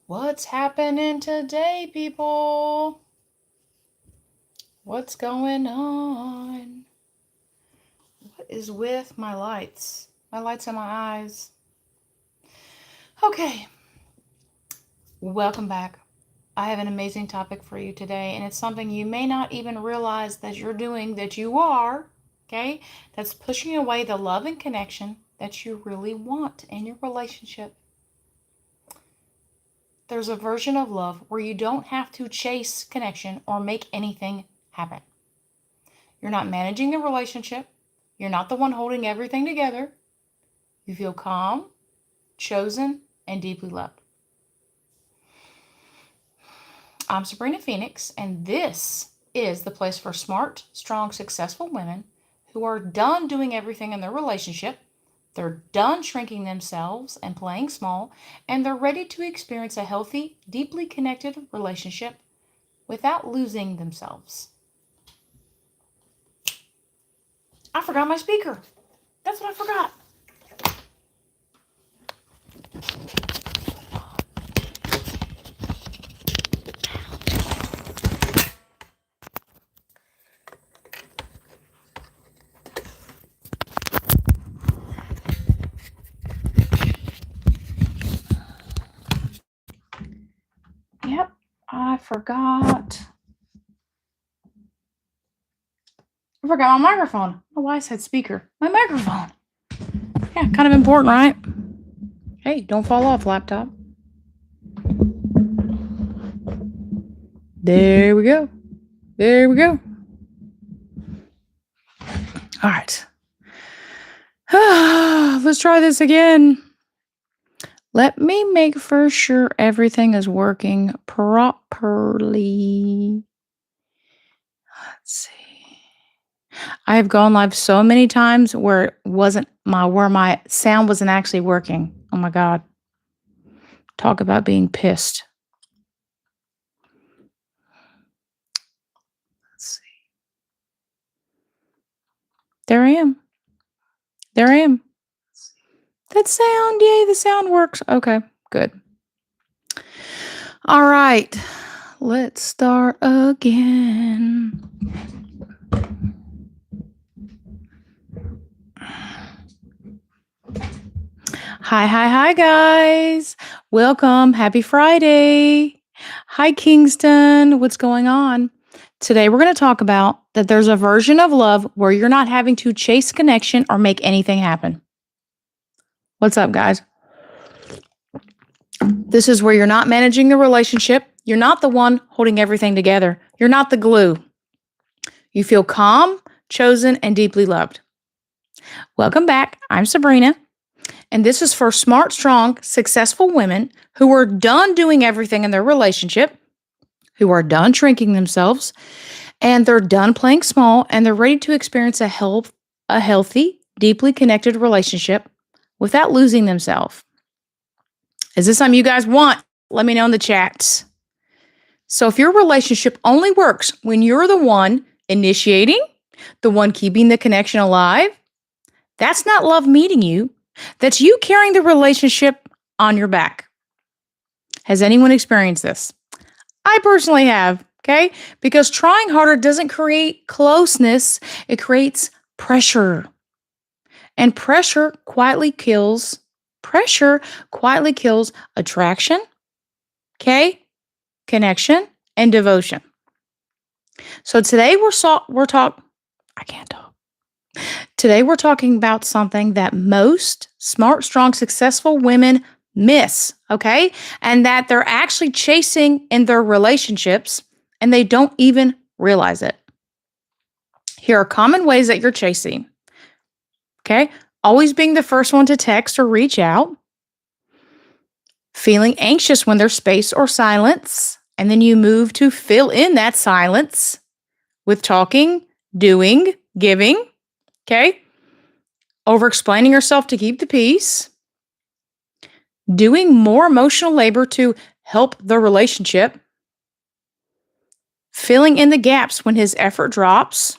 What's happening today, people? What's going on? What is with my lights? My lights in my eyes. Okay, welcome back. I have an amazing topic for you today, and it's something you may not even realize that you're doing, that you are, okay? That's pushing away the love and connection that you really want in your relationship. There's a version of love where you don't have to chase connection or make anything happen. You're not managing the relationship. You're not the one holding everything together. You feel calm, chosen, and deeply loved. I'm Sabrina Phoenix, and this is the place for smart, strong, successful women who are done doing everything in their relationship. They're done shrinking themselves and playing small, and they're ready to experience a healthy, deeply connected relationship without losing themselves. I forgot my speaker. That's what I forgot. Yep, I forgot. I forgot my microphone. Oh, why I said speaker. My microphone. Yeah, kind of important, right? Hey, don't fall off, laptop. There we go. There we go. All right. Let's try this again. Let me make for sure everything is working properly. Let's see. I have gone live so many times where my sound wasn't actually working. Oh my God. Talk about being pissed. Let's see. There I am. There I am. That sound, yay, the sound works. Okay, good. All right, let's start again. Hi, guys. Welcome. Happy Friday. Hi, Kingston. What's going on? Today, we're going to talk about that there's a version of love where you're not having to chase connection or make anything happen. What's up, guys? This is where you're not managing the relationship. You're not the one holding everything together. You're not the glue. You feel calm, chosen, and deeply loved. Welcome back. I'm Sabrina, and this is for smart, strong, successful women who are done doing everything in their relationship, who are done shrinking themselves, and they're done playing small, and they're ready to experience a healthy, deeply connected relationship without losing themselves. Is this something you guys want? Let me know in the chats. So if your relationship only works when you're the one initiating, the one keeping the connection alive, that's not love meeting you. That's you carrying the relationship on your back. Has anyone experienced this? I personally have, okay? Because trying harder doesn't create closeness, it creates pressure. And pressure quietly kills attraction, okay? Connection and devotion. So today Today we're talking about something that most smart, strong, successful women miss, okay? And that they're actually chasing in their relationships and they don't even realize it. Here are common ways that you're chasing. Okay? Always being the first one to text or reach out. Feeling anxious when there's space or silence, and then you move to fill in that silence with talking, doing, giving. Okay? Over explaining yourself to keep the peace. Doing more emotional labor to help the relationship. Filling in the gaps when his effort drops.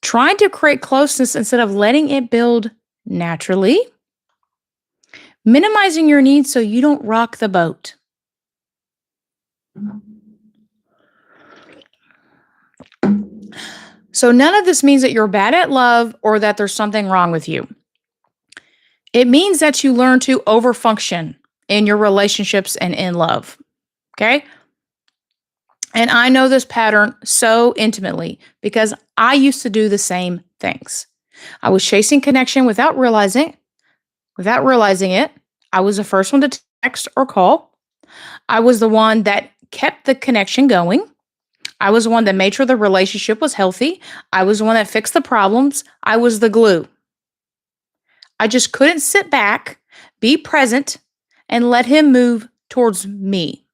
Trying to create closeness instead of letting it build naturally. minimizing your needs so you don't rock the boat. So none of this means that you're bad at love or that there's something wrong with you. It means that you learn to overfunction in your relationships and in love. Okay? And I know this pattern so intimately because I used to do the same things. I was chasing connection without realizing it. I was the first one to text or call. I was the one that kept the connection going. I was the one that made sure the relationship was healthy. I was the one that fixed the problems. I was the glue. I just couldn't sit back, be present, and let him move towards me.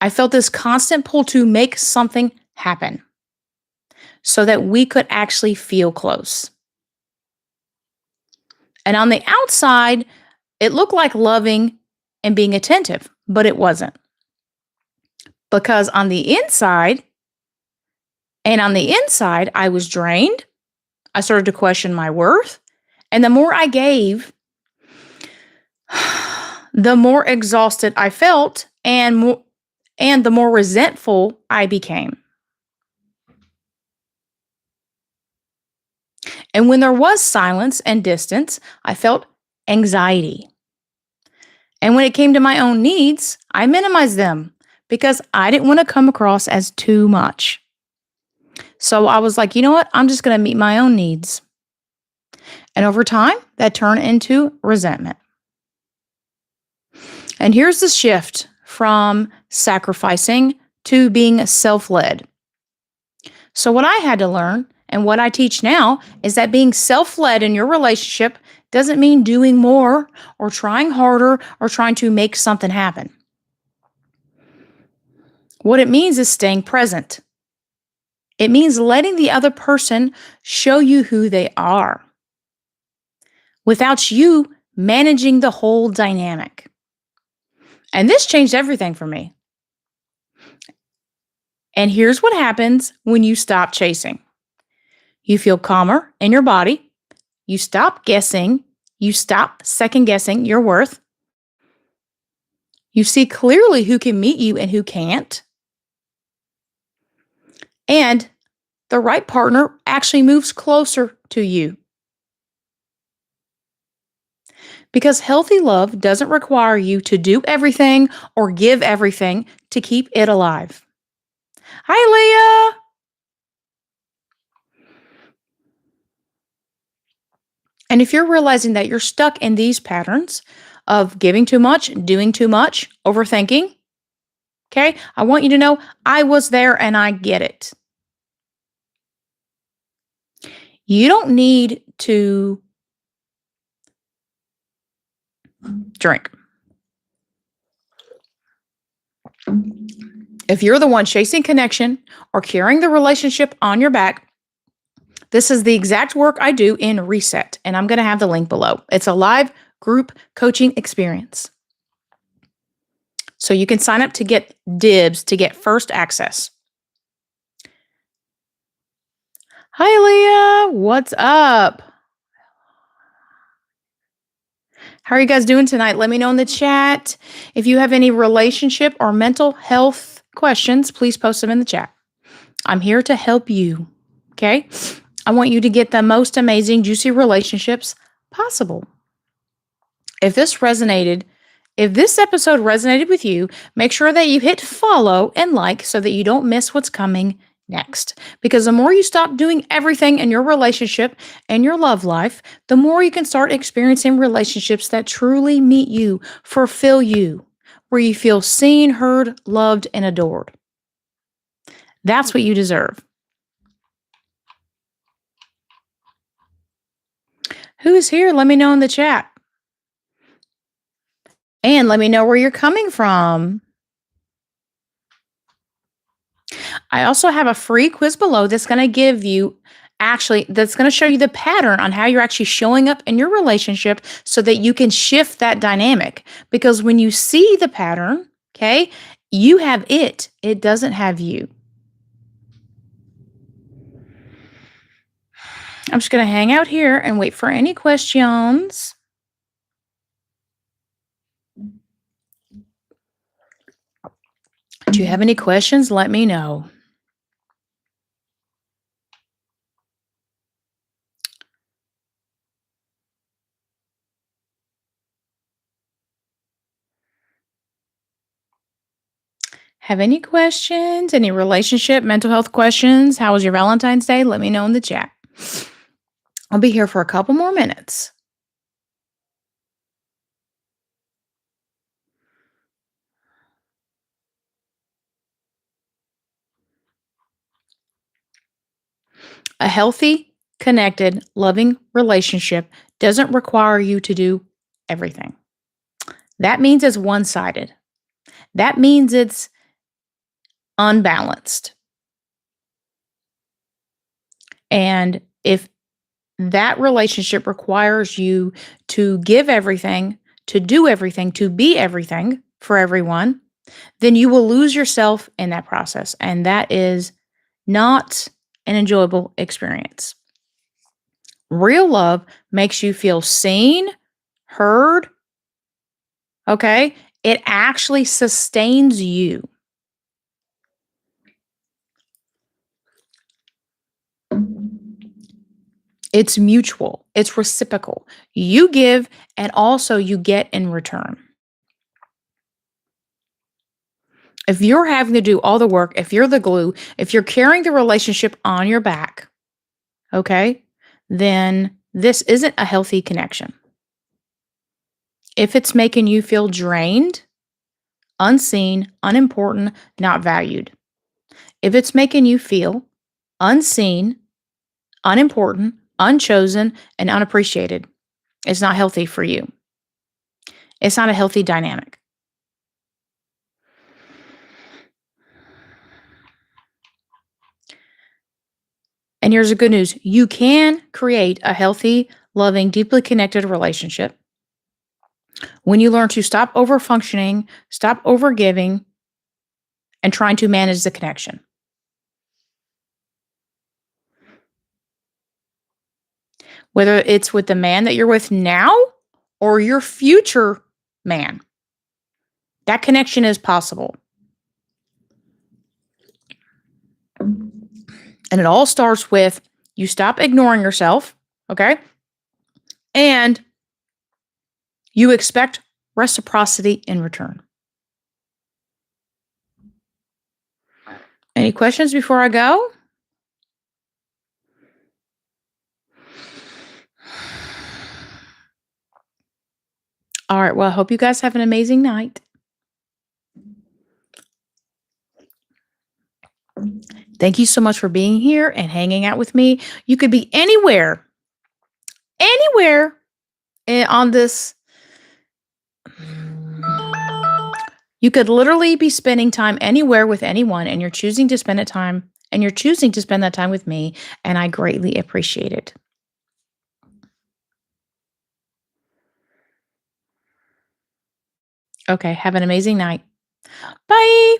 I felt this constant pull to make something happen so that we could actually feel close. And on the outside, it looked like loving and being attentive, but it wasn't. Because on the inside, I was drained. I started to question my worth. And the more I gave, the more exhausted I felt and the more resentful I became. And when there was silence and distance, I felt anxiety. And when it came to my own needs, I minimized them because I didn't want to come across as too much. So I was like, you know what? I'm just going to meet my own needs. And over time, that turned into resentment. And here's the shift from sacrificing to being self-led. So what I had to learn and what I teach now is that being self-led in your relationship doesn't mean doing more or trying harder or trying to make something happen. What it means is staying present. It means letting the other person show you who they are without you managing the whole dynamic. And this changed everything for me. And here's what happens when you stop chasing. You feel calmer in your body. You stop guessing. You stop second guessing your worth. You see clearly who can meet you and who can't. And the right partner actually moves closer to you. Because healthy love doesn't require you to do everything or give everything to keep it alive. Hi, Leah. And if you're realizing that you're stuck in these patterns of giving too much, doing too much, overthinking, okay, I want you to know I was there and I get it. You don't need to drink. If you're the one chasing connection or carrying the relationship on your back, this is the exact work I do in Reset, and I'm going to have the link below. It's a live group coaching experience. So you can sign up to get dibs, to get first access. Hi, Leah. What's up? How are you guys doing tonight? Let me know in the chat. If you have any relationship or mental health questions, please post them in the chat. I'm here to help you, okay? I want you to get the most amazing, juicy relationships possible. If this episode resonated with you, make sure that you hit follow and like so that you don't miss what's coming next. Because the more you stop doing everything in your relationship and your love life, the more you can start experiencing relationships that truly meet you, fulfill you, where you feel seen, heard, loved, and adored. That's what you deserve. Who is here? Let me know in the chat. And let me know where you're coming from. I also have a free quiz below that's going to show you the pattern on how you're actually showing up in your relationship so that you can shift that dynamic. Because when you see the pattern, okay, you have it. It doesn't have you. I'm just going to hang out here and wait for any questions. Do you have any questions? Let me know. Have any questions? Any relationship, mental health questions? How was your Valentine's Day? Let me know in the chat. I'll be here for a couple more minutes. A healthy, connected, loving relationship doesn't require you to do everything. That means it's one sided. That means it's unbalanced. And if that relationship requires you to give everything, to do everything, to be everything for everyone, then you will lose yourself in that process. And that is not an enjoyable experience. Real love makes you feel seen, heard, okay? It actually sustains you. It's mutual, it's reciprocal. You give and also you get in return. If you're having to do all the work, if you're the glue, if you're carrying the relationship on your back, okay, then this isn't a healthy connection. If it's making you feel drained, unseen, unimportant, not valued, if it's making you feel unseen, unimportant, unchosen, and unappreciated, it's not healthy for you. It's not a healthy dynamic. And here's the good news. You can create a healthy, loving, deeply connected relationship when you learn to stop over functioning, stop over giving, and trying to manage the connection. Whether it's with the man that you're with now or your future man, that connection is possible. And it all starts with you stop ignoring yourself, okay? And you expect reciprocity in return. Any questions before I go? All right. Well, I hope you guys have an amazing night. Thank you so much for being here and hanging out with me. You could be anywhere on this. You could literally be spending time anywhere with anyone, and you're choosing to spend that time with me, and I greatly appreciate it. Okay, have an amazing night. Bye.